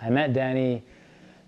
I met Danny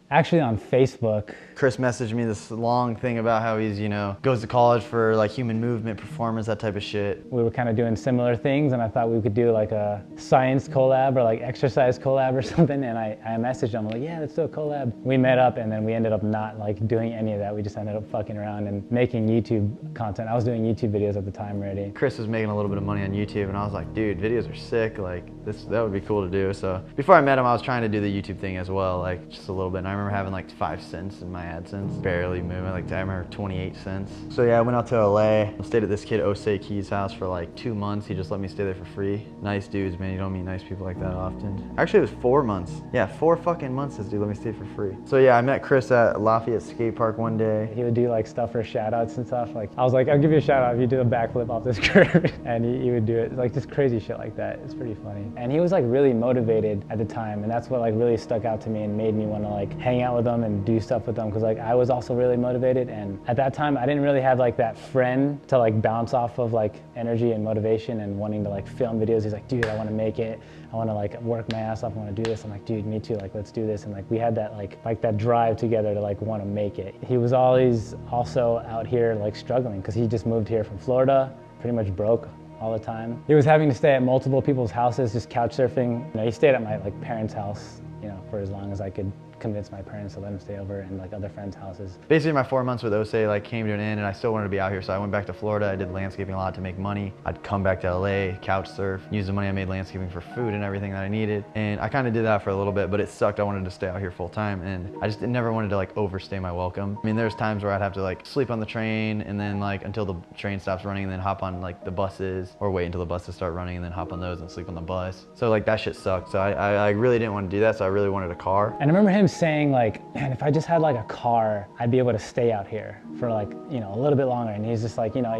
actually on Facebook. Chris messaged me this long thing about how he's, you know, goes to college for like human movement, performance, that type of shit. We were kind of doing similar things, and I thought we could do like a science collab or like exercise collab or something, and I messaged him like, yeah, let's do a collab. We met up, and then we ended up not like doing any of that. We just ended up fucking around and making YouTube content. I was doing YouTube videos at the time already. Chris was making a little bit of money on YouTube, and I was like, dude, videos are sick, like that would be cool to do. So before I met him, I was trying to do the YouTube thing as well, like just a little bit, and I remember having like 5 cents in my AdSense, barely moving, like I remember 28 cents. So yeah, I went out to LA, stayed at this kid Osei Key's house for like 2 months. He just let me stay there for free. Nice dudes, man, you don't meet nice people like that often. Actually, it was 4 months. Yeah, 4 fucking months this dude let me stay for free. So yeah, I met Chris at Lafayette Skate Park one day. He would do like stuff for shout outs and stuff. Like I was like, I'll give you a shout out if you do a backflip off this curb. And he would do it, like just crazy shit like that. It's pretty funny. And he was like really motivated at the time, and that's what like really stuck out to me and made me want to like hang out with him and do stuff with them, because like I was also really motivated, and at that time I didn't really have like that friend to like bounce off of like energy and motivation and wanting to like film videos. He's like, dude, I want to make it. I want to like work my ass off. I want to do this. I'm like, dude, me too. Like, let's do this. And like we had that like that drive together to like want to make it. He was always also out here like struggling, because he just moved here from Florida, pretty much broke all the time. He was having to stay at multiple people's houses, just couch surfing. You know, he stayed at my like parents' house, you know, for as long as I could convince my parents to let him stay over, and like other friends' houses. Basically my 4 months with Osei like came to an end, and I still wanted to be out here, so I went back to Florida. I did landscaping a lot to make money. I'd come back to LA, couch surf, use the money I made landscaping for food and everything that I needed. And I kind of did that for a little bit, but it sucked. I wanted to stay out here full time, and I just never wanted to like overstay my welcome. I mean, there's times where I'd have to like sleep on the train, and then like until the train stops running, and then hop on like the buses, or wait until the buses start running and then hop on those and sleep on the bus. So like that shit sucked. So I really didn't want to do that, so I really wanted a car. And I remember him saying like, man, if I just had like a car, I'd be able to stay out here for like, you know, a little bit longer. And he's just like, you know,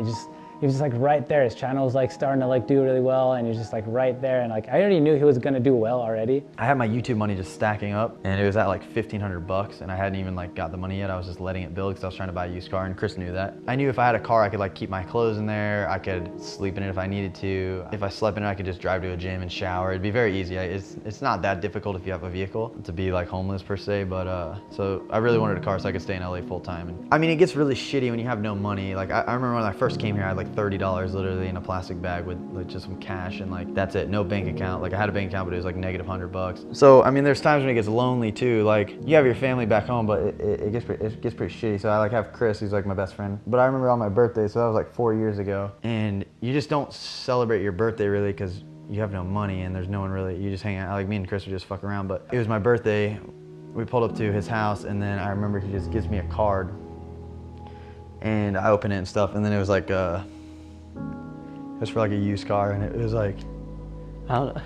he was just like right there. His channel was like starting to like do really well, and he's just like right there. And like I already knew he was gonna do well already. I had my YouTube money just stacking up, and it was at like $1,500 and I hadn't even like got the money yet. I was just letting it build because I was trying to buy a used car, and Chris knew that. I knew if I had a car, I could like keep my clothes in there. I could sleep in it if I needed to. If I slept in it, I could just drive to a gym and shower. It'd be very easy. It's not that difficult if you have a vehicle to be like homeless per se, but so I really wanted a car so I could stay in LA full time. And I mean, it gets really shitty when you have no money. Like I remember when I first came here, I had like $30 literally in a plastic bag with like just some cash, and like that's it, no bank account. Like I had a bank account, but it was like negative $100. So I mean, there's times when it gets lonely too. Like you have your family back home, but it gets pretty shitty. So I like have Chris, who's like my best friend. But I remember on my birthday, so that was like 4 years ago, and you just don't celebrate your birthday really because you have no money and there's no one really. You just hang out. Like me and Chris would just fuck around. But it was my birthday. We pulled up to his house, and then I remember he just gives me a card, and I open it and stuff, and then it was like it was for like a used car, and it was like, I don't know.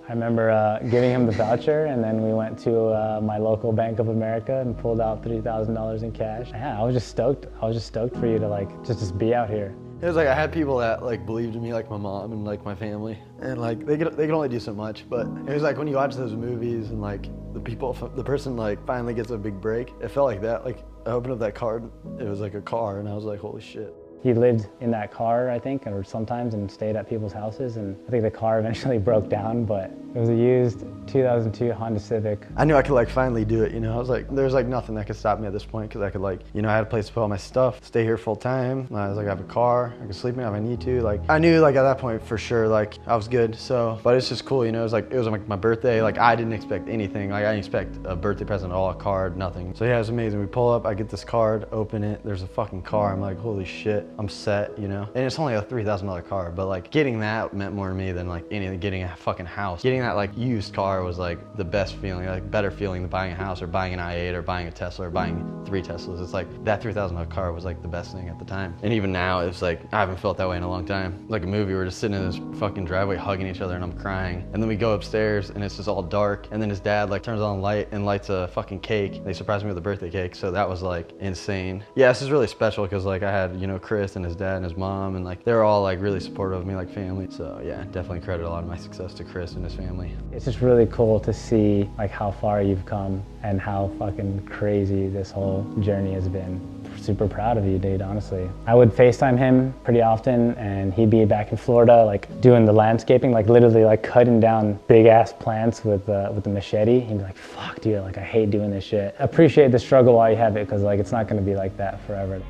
I remember giving him the voucher, and then we went to my local Bank of America and pulled out $3,000 in cash. Yeah, I was just stoked. I was just stoked for you to like just be out here. It was like I had people that like believed in me, like my mom and like my family, and like they could only do so much. But it was like when you watch those movies and like the person like finally gets a big break. It felt like that. Like I opened up that card, it was like a car, and I was like, holy shit. He lived in that car, I think, or sometimes, and stayed at people's houses. And I think the car eventually broke down, but it was a used 2002 Honda Civic. I knew I could like finally do it, you know. I was like, there's like nothing that could stop me at this point, because I could like, you know, I had a place to put all my stuff, stay here full time. I was like, I have a car, I could sleep in it if I need to. Like, I knew like at that point for sure, like I was good. So, but it's just cool, you know. It was like my birthday. Like I didn't expect anything. Like I didn't expect a birthday present at all, a card, nothing. So yeah, it was amazing. We pull up, I get this card, open it. There's a fucking car. I'm like, holy shit, I'm set, you know. And it's only a $3,000 car, but like getting that meant more to me than like getting a fucking house. Getting that like used car was like the best feeling, like better feeling than buying a house or buying an i8 or buying a Tesla or buying 3 Teslas. It's like that $3,000 car was like the best thing at the time. And even now it's like, I haven't felt that way in a long time. Like a movie, we're just sitting in this fucking driveway hugging each other and I'm crying. And then we go upstairs and it's just all dark. And then his dad like turns on a light and lights a fucking cake. They surprised me with a birthday cake. So that was like insane. Yeah, this is really special because like I had, you know, Chris Chris and his dad and his mom, and like they're all like really supportive of me, like family. So yeah, definitely credit a lot of my success to Chris and his family. It's just really cool to see like how far you've come and how fucking crazy this whole journey has been. Super proud of you, dude, honestly. I would FaceTime him pretty often and he'd be back in Florida like doing the landscaping, like literally like cutting down big ass plants with the machete. He'd be like, fuck dude, like I hate doing this shit. Appreciate the struggle while you have it, because like it's not gonna be like that forever.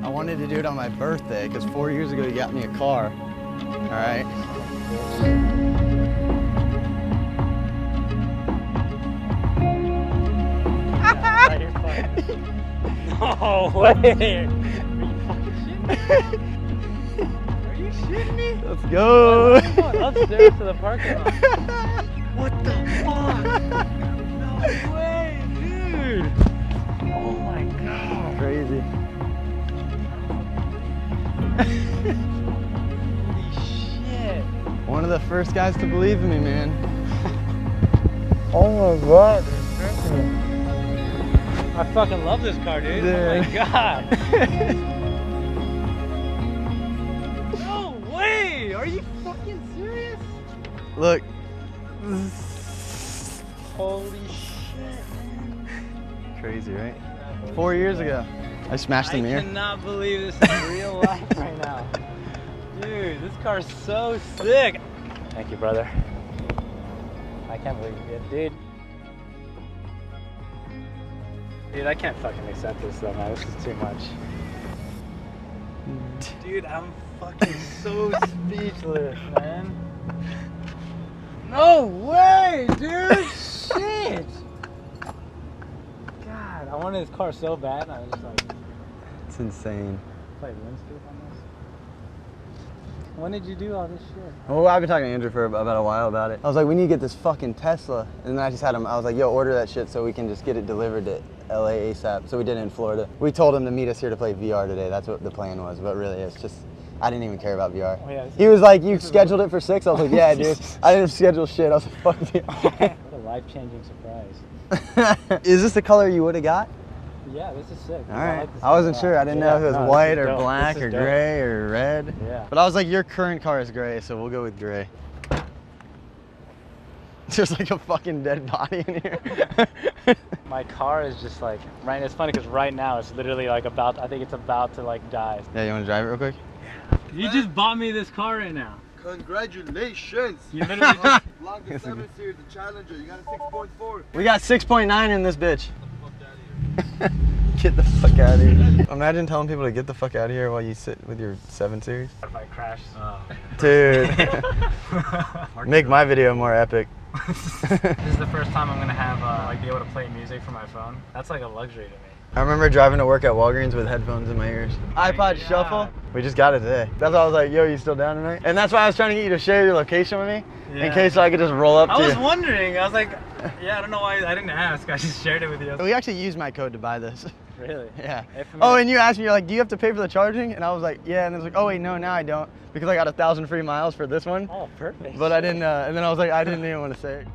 I wanted to do it on my birthday because 4 years ago you got me a car. All right. No way! Are you shitting me? Let's go! Upstairs to the parking lot. What the fuck? No way, dude! Oh my god. Crazy. Holy shit. One of the first guys to believe in me, man. Oh my god, dude. I fucking love this car, dude. Oh my god. No way! Are you fucking serious? Look. Holy shit, man. Crazy, right? 4 years ago. I smashed the mirror. I cannot believe this is real life right now. Dude, this car's so sick. Thank you, brother. I can't believe you did, dude. Dude, I can't fucking accept this though, man. This is too much. Dude, I'm fucking so speechless, man. No way, dude! Shit! God, I wanted this car so bad, and I was just like, It's insane. play landscape on this. When did you do all this shit? Well, I've been talking to Andrew for about a while about it. I was like, we need to get this fucking Tesla. And then I just had him, I was like, yo, order that shit so we can just get it delivered to LA ASAP. So we did it in Florida. We told him to meet us here to play VR today. That's what the plan was, but really it's just, I didn't even care about VR. Oh, yeah, He was like, you scheduled it for 6? I was like, yeah, dude. I didn't schedule shit. I was like, fuck VR. What a life-changing surprise. Is this the color you would have got? Yeah, this is sick. All right. like this I wasn't a sure. lot. I didn't know if it was no, this white is or dope. black This or is dope. gray or red. Yeah. But I was like, your current car is gray, so we'll go with gray. There's like a fucking dead body in here. My car is just like, right, it's funny because right now it's literally like I think it's about to like die. Yeah, you want to drive it real quick? You just bought me this car right now. Congratulations! You literally just, Longest 7 Series, the Challenger. You got a 6.4. We got 6.9 in this bitch. Get the fuck out of here. Imagine telling people to get the fuck out of here while you sit with your 7 Series. if I crash. Oh. Dude. Make my video more epic. This is the first time I'm gonna have like be able to play music from my phone. That's like a luxury to me. I remember driving to work at Walgreens with headphones in my ears. iPod God. Shuffle. We just got it today. That's why I was like, yo, you still down tonight? And that's why I was trying to get you to share your location with me in Yeah. case I could just roll up I to was you. wondering. I was like, yeah, I don't know why I didn't ask. I just shared it with you. We actually used my code to buy this. Really? Yeah. If I'm Oh, gonna- and you asked me, you're like, do you have to pay for the charging? And I was like, yeah. And then it's like, oh wait, no, now I don't because I got 1,000 free miles for this one. Oh, perfect. But I didn't, and then I was like, I didn't even want to say it.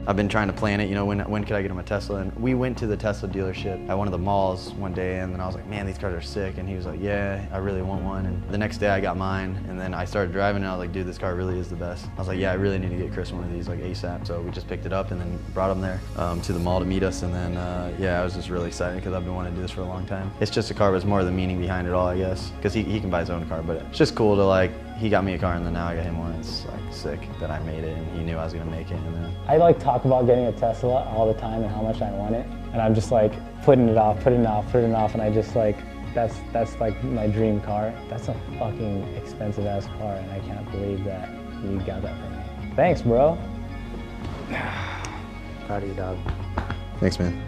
I've been trying to plan it, you know, when could I get him a Tesla? And we went to the Tesla dealership at one of the malls one day, and then I was like, man, these cars are sick. And he was like, yeah, I really want one. And the next day I got mine, and then I started driving, and I was like, dude, this car really is the best. I was like, yeah, I really need to get Chris one of these, like ASAP. So we just picked it up and then brought him there to the mall to meet us. And then, yeah, I was just really excited because I've been wanting to do this for a long time. It's just a car, but it's more the meaning behind it all, I guess. Because he can buy his own car, but it's just cool to like, he got me a car and then now I got him one. It's like sick that I made it and he knew I was gonna make it. And then I like talk about getting a Tesla all the time and how much I want it, and I'm just like putting it off, and I just like that's like my dream car. That's a fucking expensive ass car, and I can't believe that you got that for me. Thanks, bro. Proud of you, dog. thanks, man.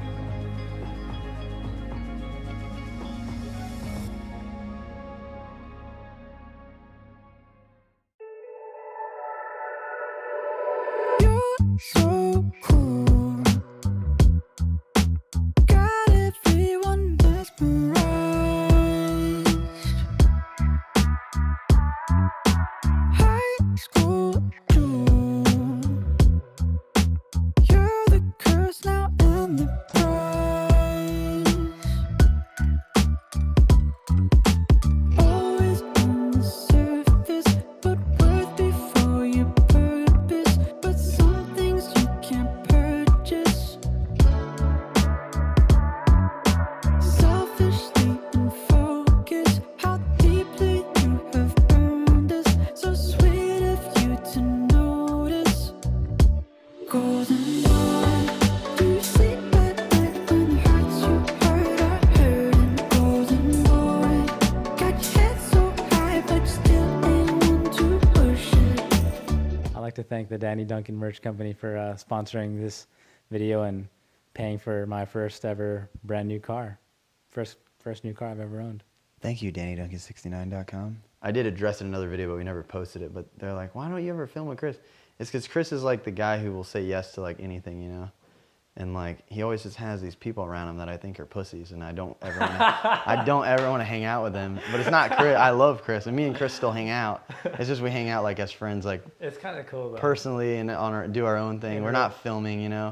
So cool, got everyone mesmerized. High school, June. golden dawn. Do you sleep at night when the hearts you hurt are hurting? Golden boy, got your head so high, but you still ain't one to push it. I'd like to thank the Danny Duncan Merch Company for sponsoring this video and paying for my first ever brand new car. First new car I've ever owned. Thank you, DannyDuncan69.com. I did address it in another video, but we never posted it. But they're like, why don't you ever film with Chris? It's because Chris is like the guy who will say yes to like anything, you know? And like, he always just has these people around him that I think are pussies, and I don't ever want to hang out with them. But it's not Chris. I love Chris, and me and Chris still hang out. It's just we hang out like as friends, like It's kind of cool though. personally, and do our own thing. We're not filming, you know?